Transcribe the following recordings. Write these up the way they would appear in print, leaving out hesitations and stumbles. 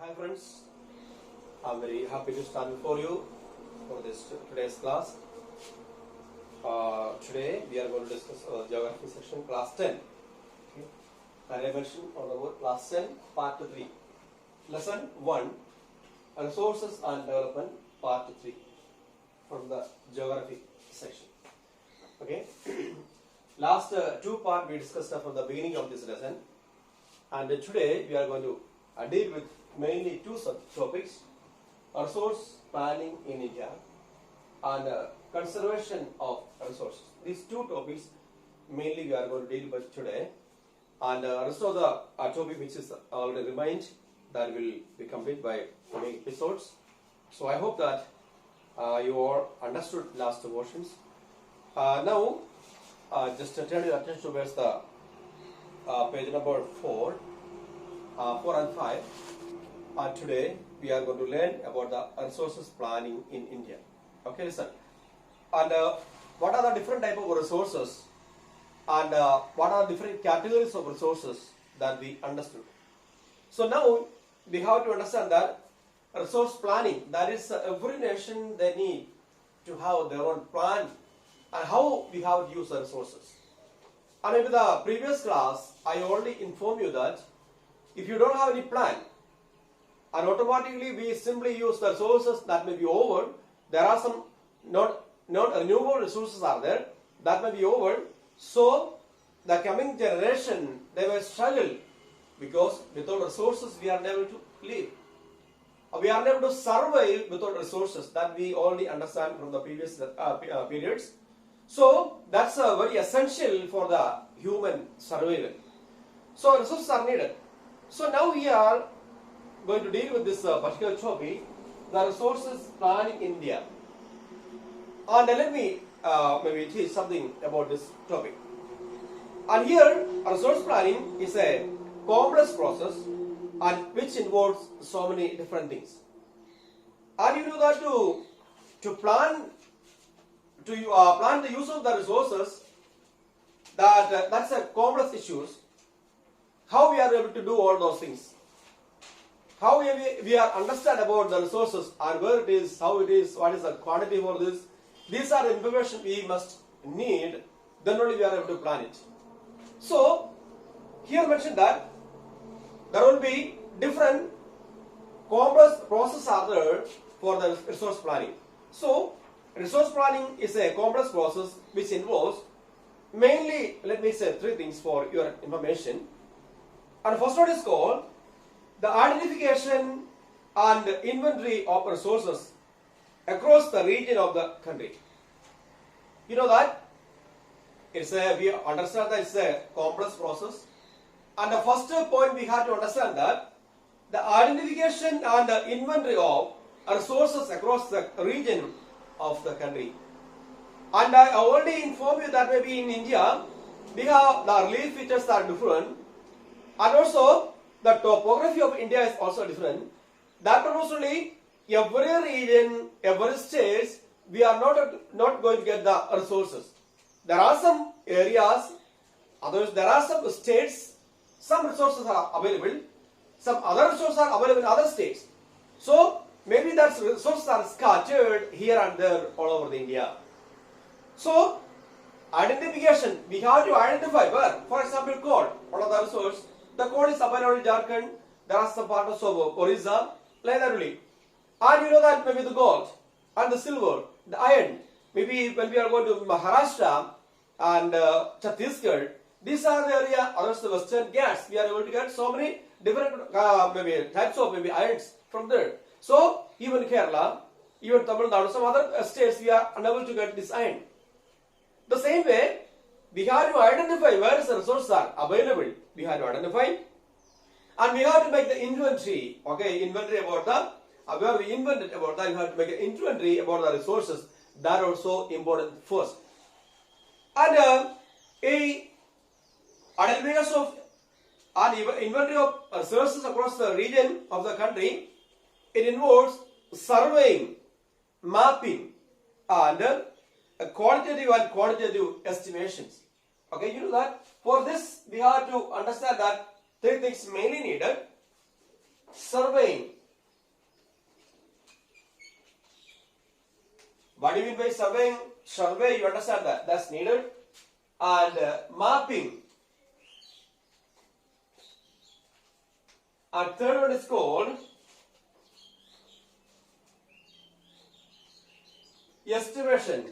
Hi friends, I'm very happy to stand before you for today's class. Today we are going to discuss geography section class 10. Okay. And I mentioned on the word class 10 part 3. Lesson 1, resources and development part 3 from the geography section. Okay. Last two parts we discussed from the beginning of this lesson, and today we are going to deal with mainly two topics: resource planning in India and conservation of resources. These two topics mainly we are going to deal with today, and rest of the topic which is already remained, that will be complete by coming episodes. So I hope that you all understood last two portions. Now just turn your attention towards the page number 4 and 5. Today we are going to learn about the resources planning in India. Okay, listen. And what are the different type of resources, and what are different categories of resources that we understood. So now we have to understand that resource planning, that is every nation they need to have their own plan and how we have to use the resources. And in the previous class I already informed you that if you don't have any plan, and automatically we simply use the resources that may be over, there are some not renewable resources are there that may be over, so the coming generation they will struggle, because without resources we are unable to live. We are unable to survive without resources, that we already understand from the previous periods. So that's very essential for the human survival. So resources are needed. So now we are going to deal with this particular topic, the resources planning in India. And let me maybe teach something about this topic. And here, resource planning is a complex process and which involves so many different things. And you know that to plan the use of the resources, that's a complex issues. How we are able to do all those things? How we are understand about the resources and where it is, how it is, what is the quantity for this. These are the information we must need, then only we are able to plan it. So, here mentioned that there will be different complex processes are there for the resource planning. So, resource planning is a complex process which involves mainly, let me say, three things for your information. And first one is called the identification and inventory of resources across the region of the country. You know that we understand that it's a complex process, and the first point we have to understand that the identification and the inventory of resources across the region of the country. And I already informed you that maybe in India we have the relief features are different, and also the topography of India is also different. That proportionally, every region, every state, we are not going to get the resources. There are some areas, others there are some states, some resources are available, some other resources are available in other states. So maybe that resources are scattered here and there all over the India. So identification, we have to identify where, for example, coal, one of the resources. The coal is available in Jharkhand, there are some parts of Orissa, like that really. And you know that maybe the gold and the silver, the iron, maybe when we are going to Maharashtra and Chhattisgarh, these are the area, others the Western Ghats, we are able to get so many different maybe types of maybe irons from there. So even Kerala, even Tamil Nadu, some other states, we are unable to get this iron. The same way, we have to identify where the resources are available. We have to identify, and we have to make the inventory. Okay, inventory about the where we invented about that. You have to make an inventory about the resources. That also important first. And a identification of an inventory of resources across the region of the country. It involves surveying, mapping, and qualitative and quantitative estimations. Okay, you know that for this we have to understand that three things mainly needed. Surveying. What do you mean by surveying? Survey, you understand that. That's needed. And mapping. And third one is called estimation.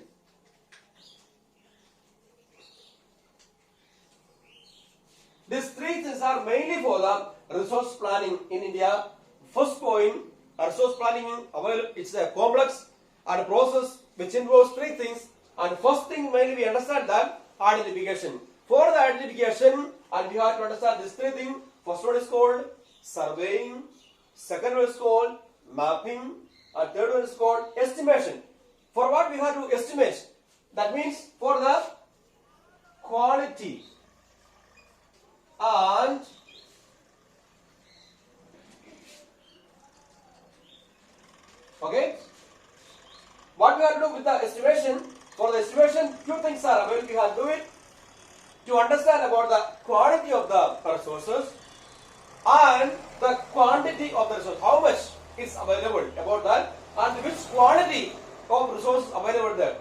These three things are mainly for the resource planning in India. First point, resource planning, it's a complex and process which involves three things. And first thing mainly we understand that identification. For the identification, and we have to understand these three things. First one is called surveying, second one is called mapping, and third one is called estimation. For what we have to estimate? That means for the quality and okay. What we have to do with the estimation? For the estimation, two things are available. We have to do it to understand about the quality of the resources and the quantity of the resource. How much is available about that, and which quality of resources available there.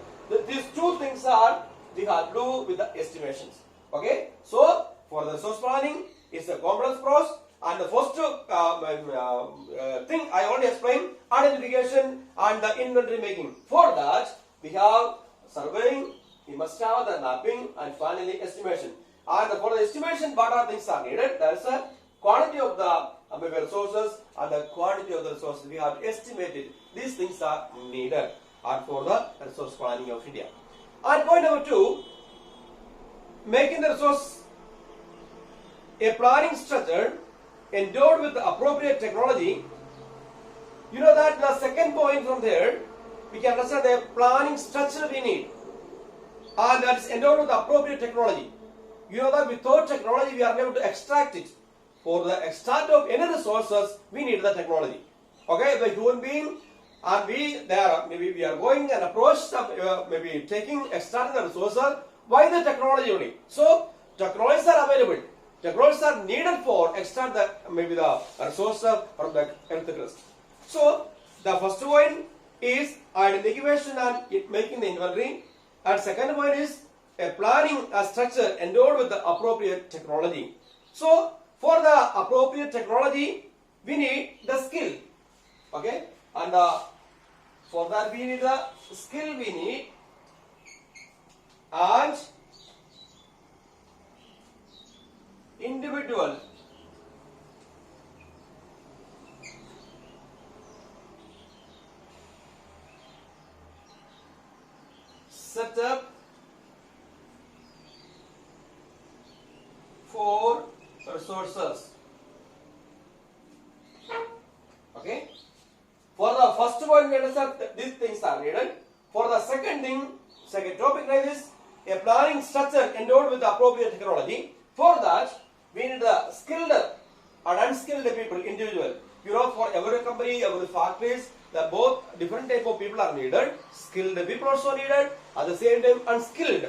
These two things are we have to do with the estimations. Okay. So for the resource planning, it's a complex process. And the first thing I already explained, identification and the inventory making. For that, we have surveying, we must have the mapping, and finally estimation. And for the estimation, what are things are needed? There is a quantity of the resources and the quantity of the resources. We have estimated. These things are needed and for the resource planning of India. And point number two, making the resource a planning structure endowed with the appropriate technology. You know that the second point from there, we can understand the planning structure we need, and that is endowed with the appropriate technology. You know that without technology we are unable to extract it. For the extract of any resources, we need the technology. Okay, the human being, and maybe we are going and approach some, maybe extracting the resources by the technology only. So technologies are available. Technologies are needed for extract the resources from the earth crust. So the first point is identification and making the inventory, and second point is a planning a structure endowed with the appropriate technology. So for the appropriate technology, we need the skill. Okay, and for that we need the skill we need, and individual setup for resources. Okay. For the first one, we understand these things are needed. For the second topic like this, a planning structure endowed with the appropriate technology. For that, we need the skilled and unskilled people, individual. You know, for every company, every factories, the both different type of people are needed. Skilled people also needed. At the same time, unskilled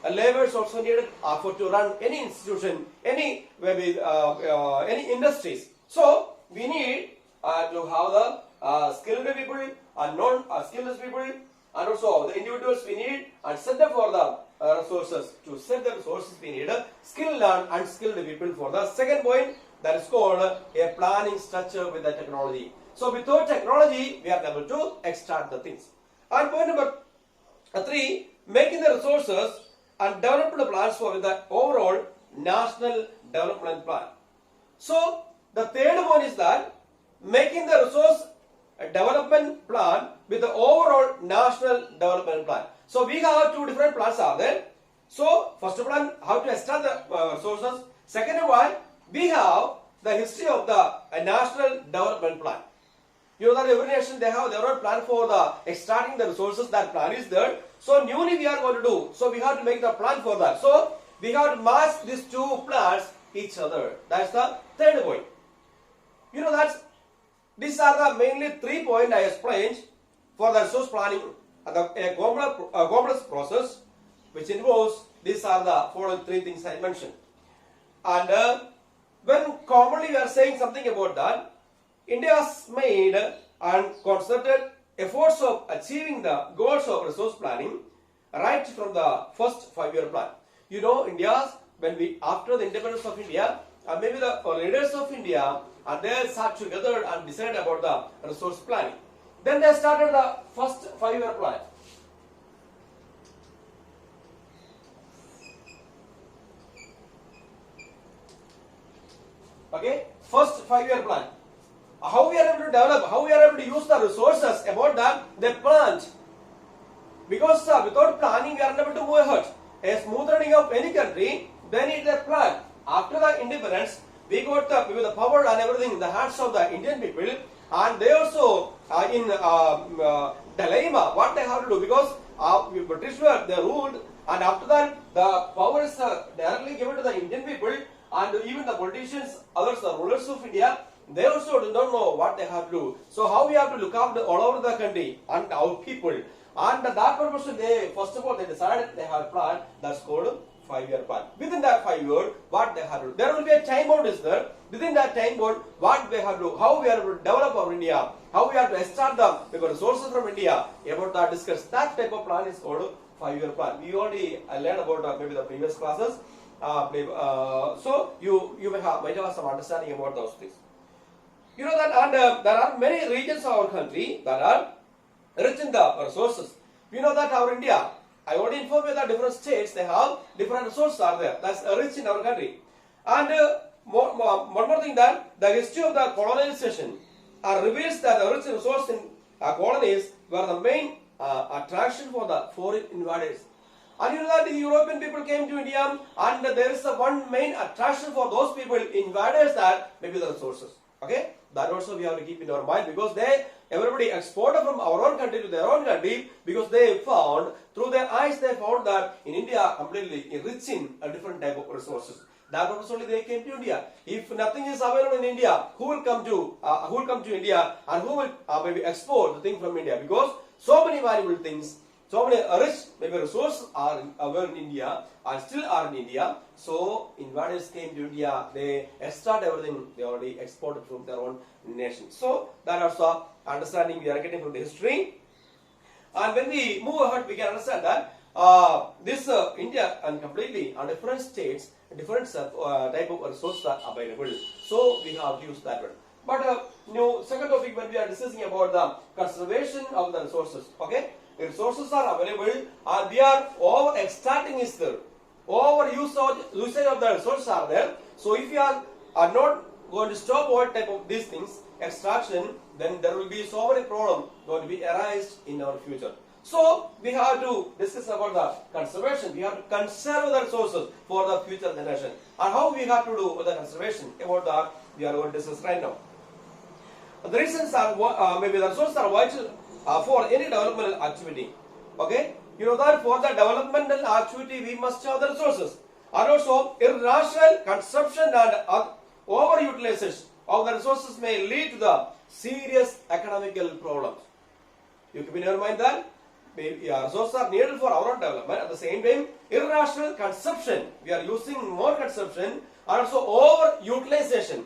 laborers also needed for to run any institution, any any industries. So we need to have the skilled people and non-skilled people, and also the individuals we need, and set them for the resources. To set the resources we need skilled and unskilled people. For the second point, that is called a planning structure with the technology. So without technology, we are able to extract the things. And point number 3, making the resources and develop the plans for the overall national development plan. So the third one is that making the resource development plan with the overall national development plan. So we have two different plans are there. So first plan, how to extract the resources. Second one, we have the history of the national development plan. You know that every nation they have their own plan for the extracting the resources. That plan is there. So newly we are going to do. So we have to make the plan for that. So we have to match these two plans each other. That's the third point. You know that these are the mainly 3 points I explained for the resource planning, a complex process which involves these are the following 3 things I mentioned. And when commonly we are saying something about that, India has made and concerted efforts of achieving the goals of resource planning right from the first 5-year plan. You know, India's when we after the independence of India, maybe the leaders of India and they sat together and decided about the resource planning. Then they started the first 5-year plan. Okay, first 5-year plan. How we are able to develop, how we are able to use the resources about that they planned. Because without planning we are unable to move ahead. A smooth running of any country, they need a plan. After the independence, we got the power and everything in the hands of the Indian people, and they also in dilemma what they have to do, because British were they ruled, and after that the power is directly given to the Indian people, and even the politicians, others, the rulers of India, they also do not know what they have to do. So how we have to look after all over the country and our people, and that purpose they first of all they decided they have a plan that's called 5-year plan. Within that 5 years, what they have to do, there will be a time bound is there. Within that time bound, what they have to do, how we are able to develop our India, how we have to start them, because resources from India, about that discuss. That type of plan is called 5-year plan. We already learned about maybe the previous classes. So you might have some understanding about those things. You know that, and there are many regions of our country that are rich in the resources. We know that our India, I already informed you that different states they have different resources are there. That's rich in our country. And one more thing, that the history of the colonization reveals that the rich resource in colonies were the main attraction for the foreign invaders. And you know that the European people came to India, and there is one main attraction for those people invaders, that maybe the resources. Okay, that also we have to keep in our mind, because everybody exported from our own country to their own country, because they found through their eyes they found that in India completely rich in a different type of resources. That purpose only they came to India. If nothing is available in India, who will come to India, and who will maybe export the thing from India? Because so many valuable things, so many rich maybe resources are available in India and still are in India. So invaders came to India, they extract everything they already exported from their own nation. So that also understanding we are getting from the history. And when we move ahead, we can understand that this India and completely on different states, different type of resources are available. So we have to use that one. But second topic, when we are discussing about the conservation of the resources, okay, the resources are available and we are over extracting is there, over usage of the resources are there. So if you are not going to stop all type of these things, extraction, then there will be so many problems going to be arised in our future. So we have to discuss about the conservation. We have to conserve the resources for the future generation. And how we have to do the conservation, about that we are going to discuss right now. The reasons are maybe the resources are vital for any developmental activity. Okay, you know that for the developmental activity we must have the resources. And also irrational consumption and overutilization of the resources may lead to the serious economical problems. You keep in your mind that resources are needed for our own development. At the same time, irrational consumption, we are using more consumption, and also overutilization.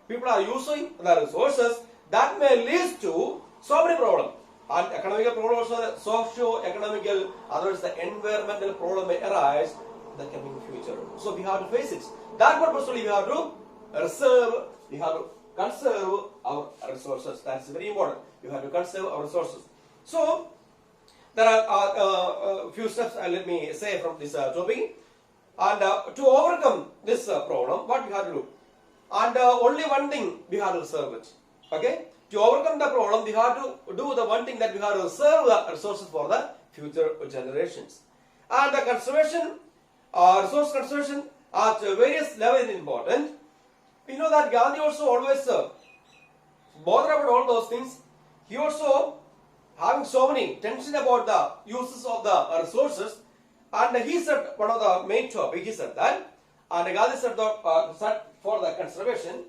People are using the resources, that may lead to so many problems. And economical problems, also socio-economical, otherwise the environmental problem may arise in the coming future. So we have to face it. That purpose only we have to reserve, we have to conserve our resources. That's very important. You have to conserve our resources. So there are a few steps let me say from this topic. And to overcome this problem, what we have to do? And only one thing we have to reserve it. Okay? To overcome the problem, we have to do the one thing, that we have to reserve the resources for the future generations. And the conservation, resource conservation at various levels is important. You know that Gandhi also always bothered about all those things. He also having so many tension about the uses of the resources, and he said one of the main topic, he said that, and Gandhi said that for the conservation,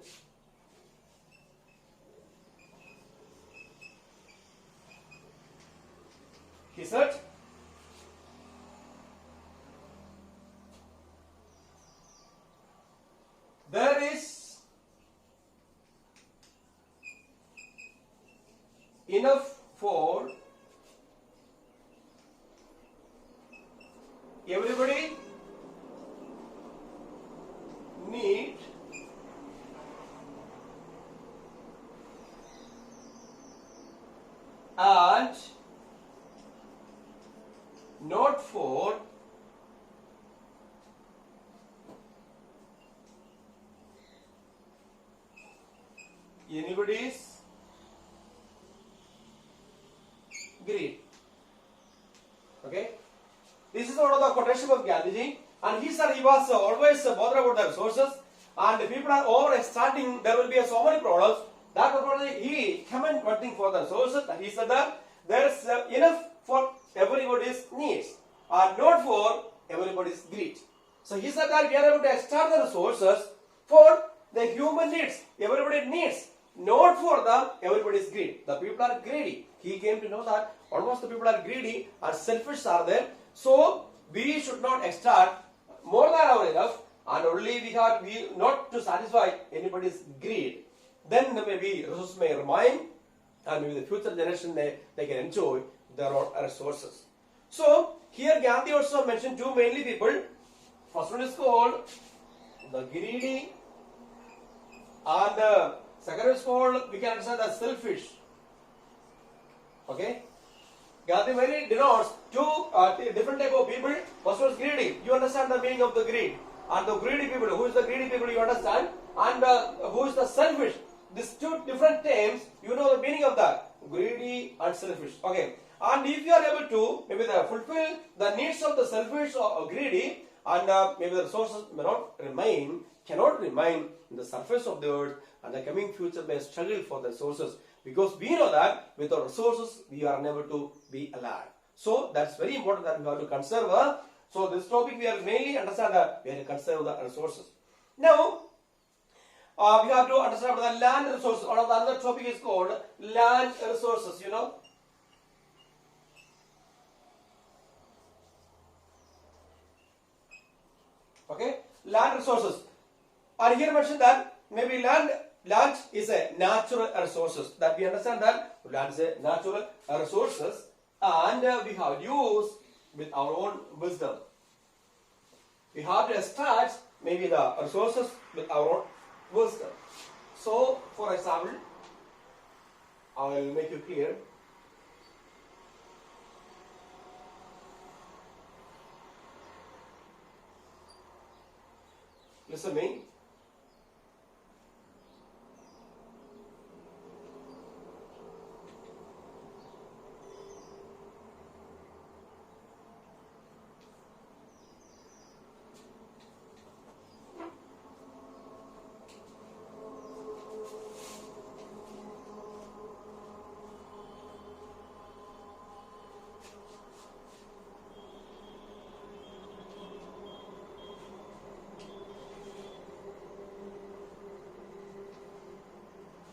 he said there is enough for everybody need and not for anybody's greed. Okay, this is one of the quotation of Gandhiji, and he said he was always bothered about the resources, and if people are over extracting, there will be so many problems. That was he commented one thing for the resources, and he said that there is enough for everybody's needs, and not for everybody's greed. So he said that we are able to extract the resources for the human needs, everybody needs, not for the everybody's greed. The people are greedy. He came to know that almost the people are greedy and selfish are there. So we should not extract more than our enough, and only we not to satisfy anybody's greed. Then maybe resources may remain, and maybe the future generation they can enjoy their own resources. So here Gandhi also mentioned two mainly people. First one is called the greedy, and second is called, we can understand as selfish. Okay, Gandhi mainly denotes two different type of people. First one is greedy. You understand the meaning of the greed, and the greedy people. Who is the greedy people? You understand, and who is the selfish? These two different terms, you know the meaning of that, greedy and selfish. Okay, and if you are able to maybe fulfill the needs of the selfish or greedy, and maybe the resources may not remain, cannot remain in the surface of the earth, and the coming future may struggle for the resources, because we know that without resources we are unable to be alive. So that's very important that we have to conserve. So this topic we are mainly understand that we have to conserve the resources. Now we have to understand about the land resources. One of the other topic is called land resources. You know. Okay, land resources. And here mentioned that maybe land is a natural resources. That we understand that land is a natural resources, and we have used with our own wisdom. We have to extract maybe the resources with our own wisdom. So, for example, I will make it clear. Listen to me.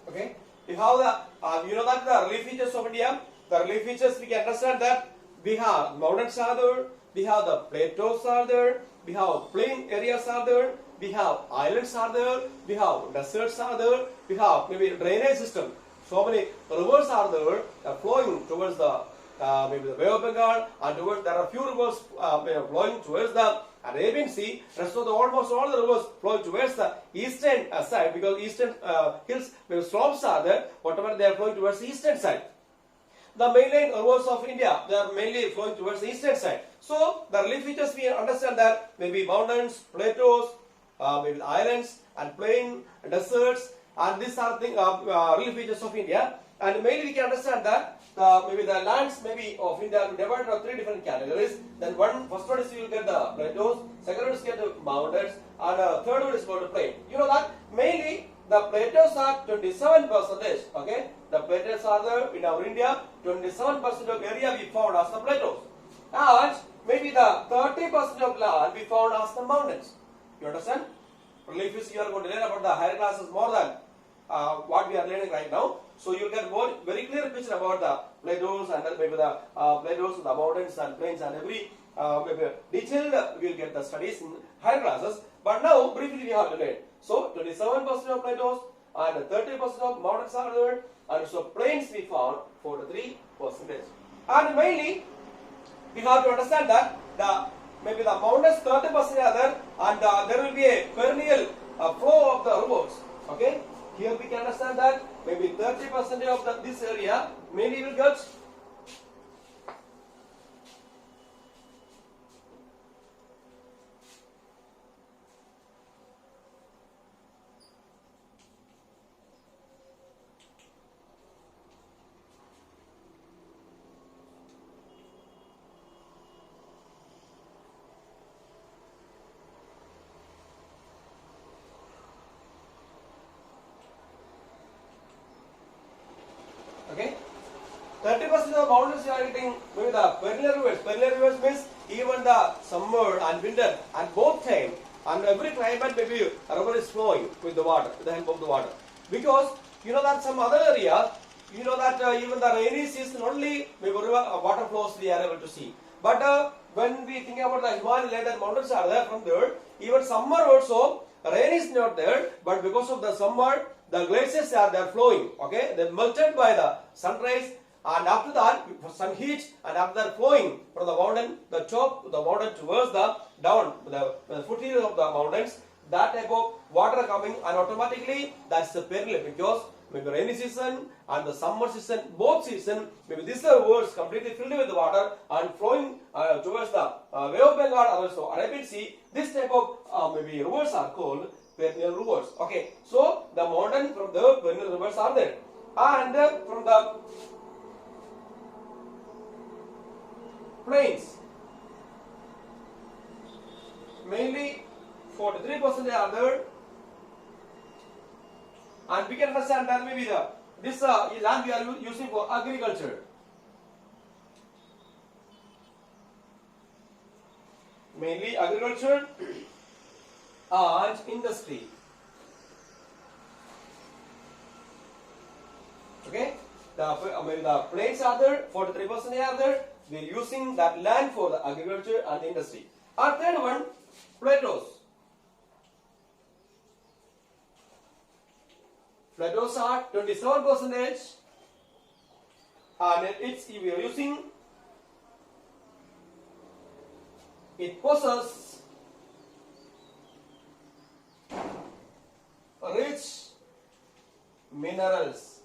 Okay, we have the you know that the relief features of India. The relief features, we can understand that we have mountains are there, we have the plateaus are there, we have plain areas are there, we have islands are there, we have deserts are there, we have maybe drainage system. So many rivers are there flowing towards the maybe the Bay of Bengal, and towards, there are few rivers flowing towards the Arabian Sea. Rest of the almost all the rivers flow towards the eastern side, because eastern hills, maybe slopes are there. Whatever they are flowing towards the eastern side. The mainland rivers of India, they are mainly flowing towards the eastern side. So the relief features, we understand that maybe mountains, plateaus, maybe islands and plain deserts, and these are the relief features of India. And mainly we can understand that maybe the lands maybe of India are divided into three different categories. Then first one is you will get the plateaus, second one is get the mountains, and third one is called the plain. You know that mainly the plateaus are 27%. Okay, the plateaus are there in our India. 27% of area we found as the plateaus, and maybe the 30% of land we found as the mountains. You understand? Relief is, you are going to learn about the higher classes more than what we are learning right now. So you get more very clear picture about the plateaus and maybe the plateaus, the mountains and plains, and every maybe detailed we will get the studies in higher classes. But now briefly we have to learn. So 27% of plateaus and 30% of mountains are there, and so plains we found 43%. And mainly we have to understand that maybe the mountains 30% are there, and there will be a perennial flow of the rivers. Okay, here we can understand that maybe 30% of this area mainly will get okay. 30% of the mountains you are getting maybe the perennial rivers. Perennial rivers means even the summer and winter and both time and every climate maybe a river is flowing with the water, with the help of the water. Because you know that some other area, you know that even the rainy season only maybe river water flows we are able to see. But when we think about the Himalayan and mountains are there from there, even summer also rain is not there, but because of the summer the glaciers are there flowing. Okay, they melted by the sunrise. And after that, sun heat, and after that flowing from the mountain, the top of the mountain towards the down, the foothills of the mountains, that type of water coming, and automatically that's the perennial, because maybe rainy season and the summer season, both season, maybe these are rivers completely filled with the water and flowing towards the Bay of Bengal and also Arabian Sea. This type of maybe rivers are called perennial rivers. Okay, so the mountain from the perennial rivers are there, and from the plains, mainly 43% are there, and we can understand that maybe this land we are using for agriculture, mainly agriculture and industry. Okay, maybe the plains are there, 43% are there. We are using that land for the agriculture and industry. Our third one, plateaus. Plateaus are 27%, and we are using, it possesses rich minerals.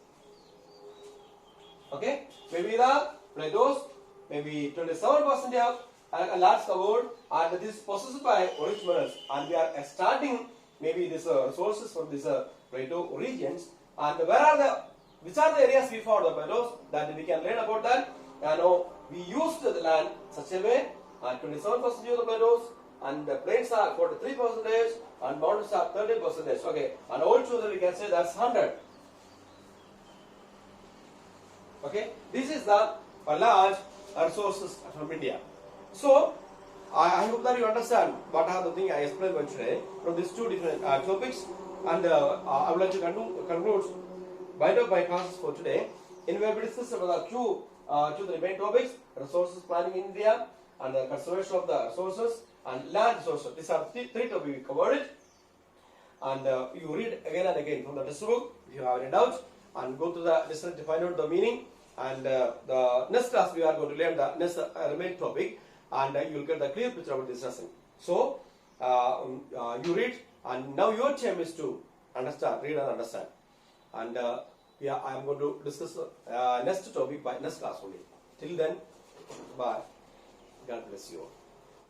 Okay, maybe the plateaus, maybe 27% of lands covered, and this is possessed by rich minerals, and we are starting maybe these resources from these plateau regions. And which are the areas we found the plateaus, that we can learn about that. Now we used the land such a way, 27% of the plateaus, and the plains are 43%, and mountains are 30%. Okay, and altogether we can say that's 100. Okay, this is the large resources from India. So I hope that you understand what are the things I explained today from these two different topics, and I would like to conclude wind up my classes for today. In where we discussed about the main topics: resources planning in India, and the conservation of the resources, and land resources. These are three topics we covered it. And you read again and again from the textbook if you have any doubts, and go to the dictionary to find out the meaning. And the next class we are going to learn the next remaining topic, and you will get the clear picture about this lesson. So you read, and now your time is to understand, read and understand. And I am going to discuss next topic by next class only. Till then, bye. God bless you all.